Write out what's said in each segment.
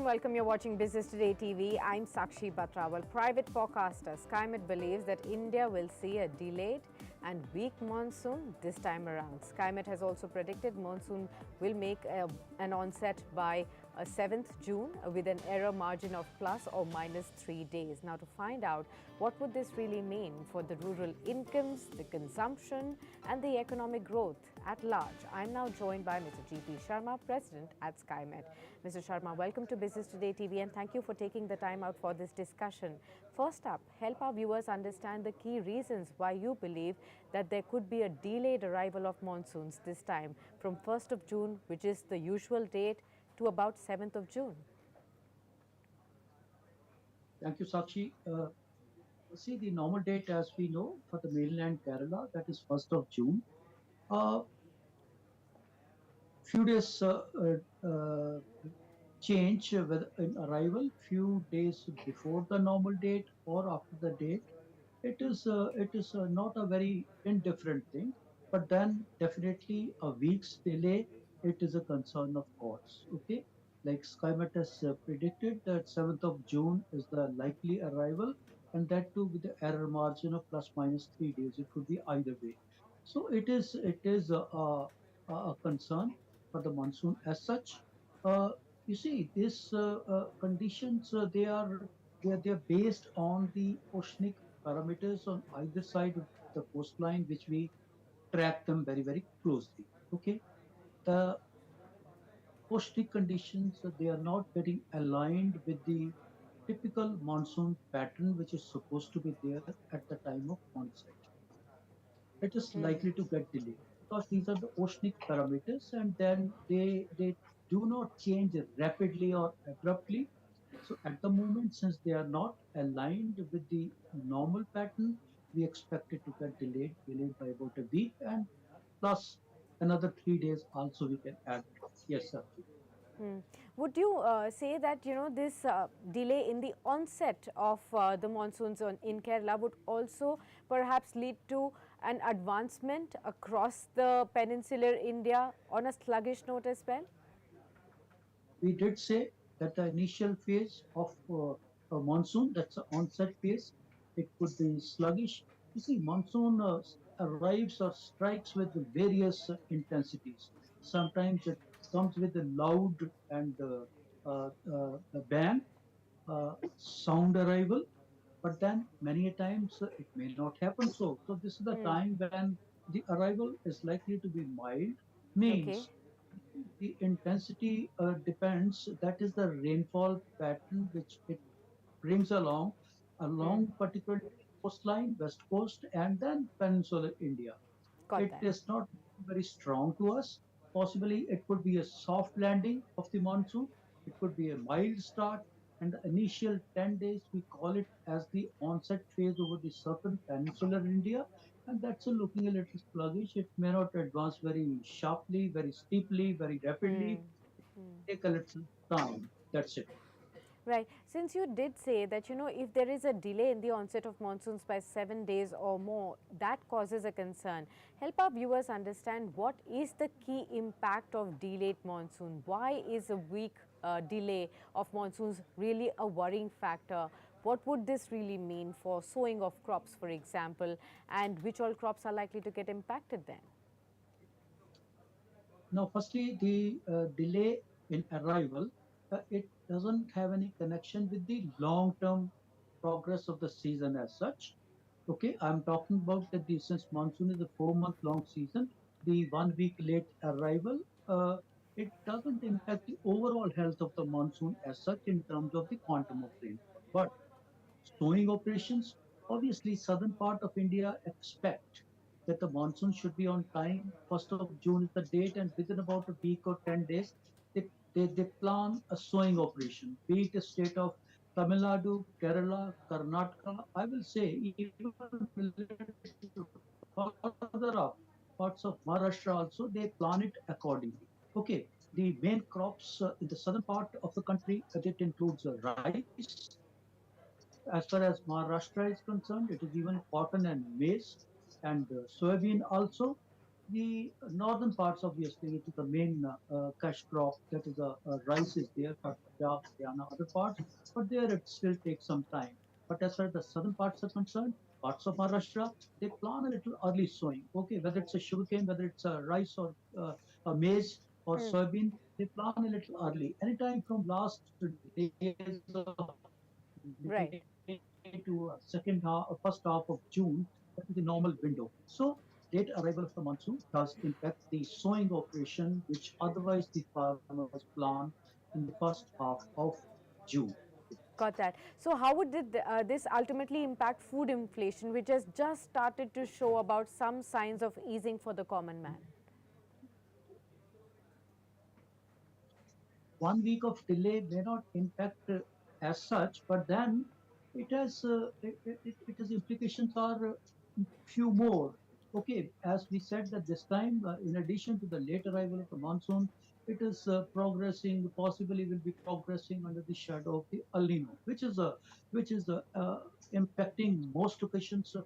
and welcome. You're watching Business Today TV. I'm Sakshi Batra. Well, private forecaster Skymet believes that India will see a delayed and weak monsoon this time around. Skymet has also predicted monsoon will make an onset by 7th June with an error margin of plus or minus 3 days. Now, to find out what would this really mean for the rural incomes, the consumption and the economic growth at large, I'm now joined by Mr. GP Sharma, President at Skymet. Mr. Sharma, welcome to Business Today TV and thank you for taking the time out for this discussion. First up, help our viewers understand the key reasons why you believe that there could be a delayed arrival of monsoons this time from 1st of June, which is the usual date, to about 7th of June. Thank you, Sakshi. See, the normal date, as we know, for the mainland Kerala, that is 1st of June. Uh, few days change whether in arrival, few days before the normal date or after the date. It is not a very indifferent thing, but then definitely a week's delay, it is a concern of course. Okay, like Skymet has predicted that 7th of June is the likely arrival, and that too with the error margin of plus minus 3 days. It could be either way. So it is a concern for the monsoon as such. You see, these conditions they are based on the oceanic parameters on either side of the coastline, which we track them very closely. Okay, the oceanic conditions they are not getting aligned with the typical monsoon pattern, which is supposed to be there at the time of onset. It is likely to get delayed because these are the oceanic parameters, and then they do not change rapidly or abruptly. So at the moment, since they are not aligned with the normal pattern, we expect it to get delayed by about a week, and plus another 3 days also we can add. Yes, sir. Would you say that this delay in the onset of the monsoons in Kerala would also perhaps lead to an advancement across the peninsular India on a sluggish note as well? We did say that the initial phase of a monsoon, that's the onset phase, it could be sluggish. You see, monsoon arrives or strikes with various intensities. Sometimes it comes with a loud and a bang, sound arrival, but then many a times it may not happen so. So this is the time when the arrival is likely to be mild, Okay. means the intensity depends. That is the rainfall pattern which it brings along particularly coastline, west coast, and then peninsular India. Got It that. is not very strong to us. Possibly it could be a soft landing of the monsoon. It could be a mild start. And the initial 10 days, we call it as the onset phase over the southern peninsular India. And that's looking a little sluggish. It may not advance very sharply, very steeply, very rapidly. Take a little time. That's it. Right. Since you did say that, if there is a delay in the onset of monsoons by 7 days or more, that causes a concern. Help our viewers understand what is the key impact of delayed monsoon. Why is a weak delay of monsoons really a worrying factor? What would this really mean for sowing of crops, for example, and which all crops are likely to get impacted then? Now, firstly, the delay in arrival, it doesn't have any connection with the long-term progress of the season as such. Okay, I'm talking about that since monsoon is a 4 month long season, the 1 week late arrival, it doesn't impact the overall health of the monsoon as such in terms of the quantum of rainfall. But sowing operations, obviously, southern part of India expect that the monsoon should be on time. 1st of June is the date, and within about a week or 10 days, they plan a sowing operation, be it a state of Tamil Nadu, Kerala, Karnataka. I will say, even further up, parts of Maharashtra also, they plan it accordingly. Okay, the main crops in the southern part of the country, it includes rice. As far as Maharashtra is concerned, it is even cotton and maize and soybean also. the northern parts, obviously, which is the main cash crop, that is rice is there for Punjab, Haryana, other parts, but there it still takes some time. But as far as the southern parts are concerned, parts of Maharashtra, they plan a little early sowing. Okay, whether it's a sugarcane, whether it's a rice or a maize or Hmm. soybean, they plan a little early. Anytime from last days of May to Right. first half of June, that is the normal window. So late arrival of the monsoon does impact the sowing operation, which otherwise the farmers plan in the first half of June. Got that. So, how would this ultimately impact food inflation, which has just started to show about some signs of easing for the common man? 1 week of delay may not impact as such, but then it has implications are few more. Okay, as we said that this time, in addition to the late arrival of the monsoon, it is progressing, possibly will be progressing under the shadow of the El Nino, which is impacting most occasions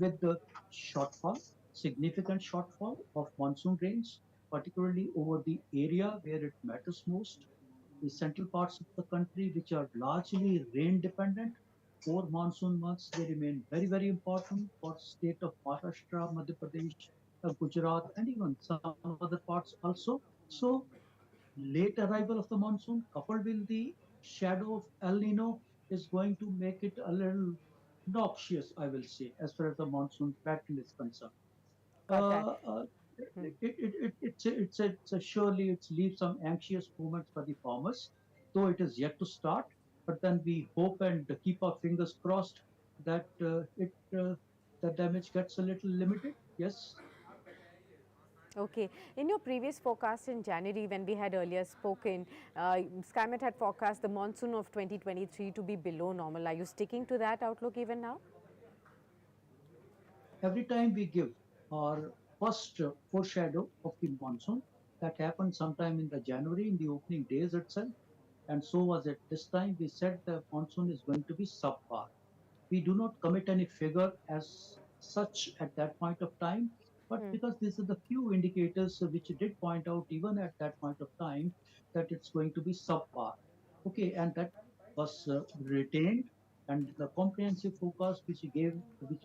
with the shortfall, significant shortfall of monsoon rains, particularly over the area where it matters most, the central parts of the country, which are largely rain dependent. 4 monsoon months, they remain very, very important for state of Maharashtra, Madhya Pradesh, Gujarat, and even some other parts also. So late arrival of the monsoon coupled with the shadow of El Nino is going to make it a little noxious, I will say, as far as the monsoon pattern is concerned. Got that. Uh, uh, it's a surely it's leaves some anxious moments for the farmers, though it is yet to start. But then we hope and keep our fingers crossed that the damage gets a little limited. Yes, Okay. In your previous forecast in January, when we had earlier spoken, Skymet had forecast the monsoon of 2023 to be below normal. Are you sticking to that outlook even now? every time we give our first foreshadow of the monsoon, that happened sometime in the January in the opening days itself, and so was it this time. We said the monsoon is going to be subpar. We do not commit any figure as such at that point of time, but Hmm. because these are the few indicators which did point out even at that point of time that it's going to be subpar. Okay, and that was retained, and the comprehensive forecast which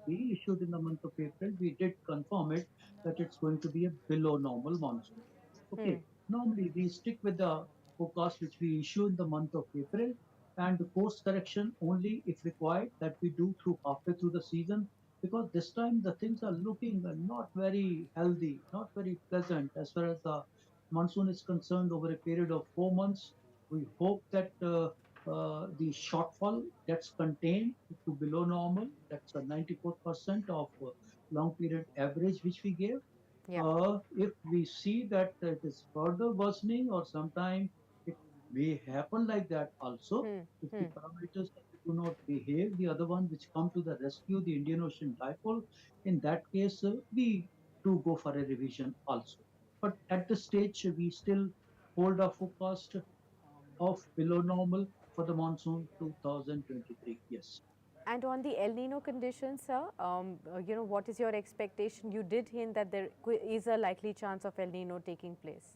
we issued in the month of April, we did confirm it that it's going to be a below normal monsoon. Hmm. Okay, normally we stick with the forecast which we issue in the month of April, and the course correction only if required that we do through halfway through the season, because this time the things are looking not very healthy, not very pleasant as far as the monsoon is concerned over a period of 4 months. We hope that the shortfall gets contained to below normal. That's a 94% of long period average which we gave. Yeah. If we see that it is further worsening or sometime it may happen like that also, Hmm. if the Hmm. parameters do not behave, the other one which come to the rescue, the Indian Ocean dipole, in that case, we do go for a revision also. But at this stage, we still hold our forecast of below normal for the monsoon 2023. Yes. And on the El Nino conditions, sir, what is your expectation? You did hint that there is a likely chance of El Nino taking place.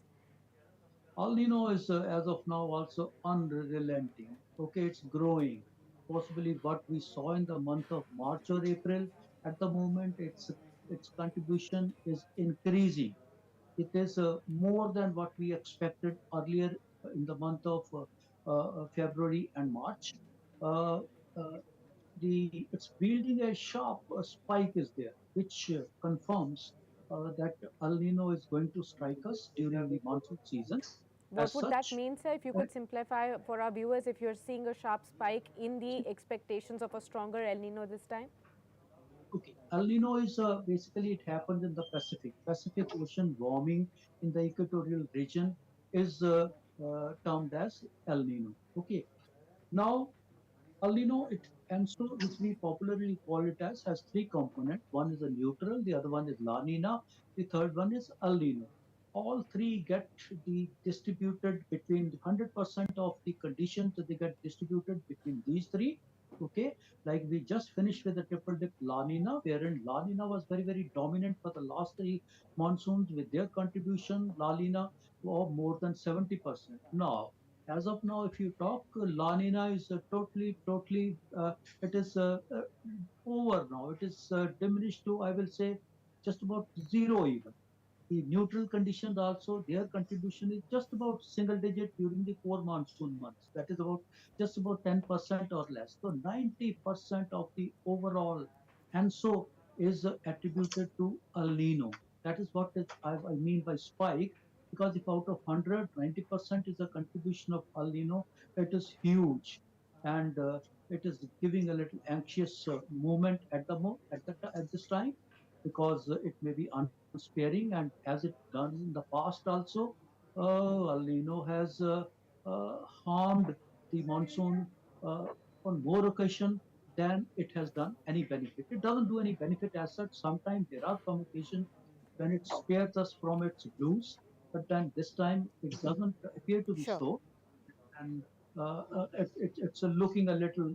El Nino is, as of now, also unrelenting. Okay, it's growing. Possibly what we saw in the month of March or April, at the moment, its contribution is increasing. It is more than what we expected earlier in the month of February and March. Uh, uh, it's building a sharp spike is there, which confirms that El Nino is going to strike us during the monsoon season. What As would that such, mean, sir? If you uh, could simplify for our viewers, if you're seeing a sharp spike in the expectations of a stronger El Nino this time? okay, El Nino is basically it happens in the Pacific. Pacific Ocean warming in the equatorial region is termed as El Nino. Okay, now El Nino, and so which we popularly call it as, has three components. One is a neutral, the other one is La Nina, the third one is El Nino. All three get the distributed between the 100% of the conditions that they get distributed between these three. Okay, like we just finished with the triple dip La Nina, wherein La Nina was very, very dominant for the last three monsoons with their contribution, La Nina, of more than 70%. Now, as of now, if you talk, La Nina is it is over now. It is diminished to, I will say, just about zero even. The neutral conditions also, their contribution is just about single digit during the four monsoon months. That is about just about 10% or less. So 90% of the overall and so is attributed to El Nino. That is what I mean by spike. Because if out of 100, 90% is a contribution of El Nino, it is huge. And it is giving a little anxious moment at this time, because it may be unsparing, and as it done in the past also, El Nino has harmed the monsoon uh, on more occasion than it has done any benefit. It doesn't do any benefit as such. Sometimes there are some occasions when it spares us from its blues, but then this time it doesn't appear to be Sure. so. And it's looking a little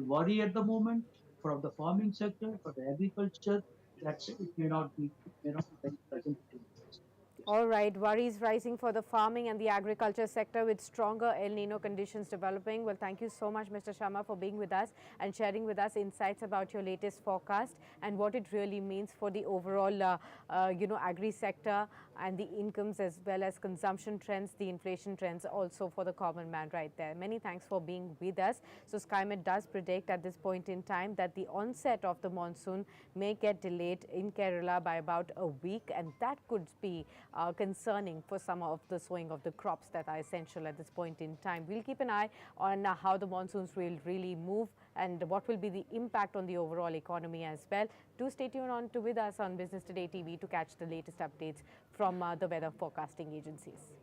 worry at the moment from the farming sector, for the agriculture. That's it may not be very pleasant to do. Yes. All right, worries rising for the farming and the agriculture sector with stronger El Nino conditions developing. Well, thank you so much, Mr. Sharma, for being with us and sharing with us insights about your latest forecast and what it really means for the overall, agri sector and the incomes as well as consumption trends, the inflation trends also for the common man right there. Many thanks for being with us. So Skymet does predict at this point in time that the onset of the monsoon may get delayed in Kerala by about a week, and that could be concerning for some of the sowing of the crops that are essential at this point in time. We'll keep an eye on how the monsoons will really move and what will be the impact on the overall economy as well. Do stay tuned on to with us on Business Today TV to catch the latest updates from the weather forecasting agencies.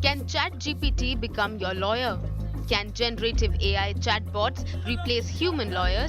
Can ChatGPT become your lawyer? Can generative AI chatbots replace human lawyers?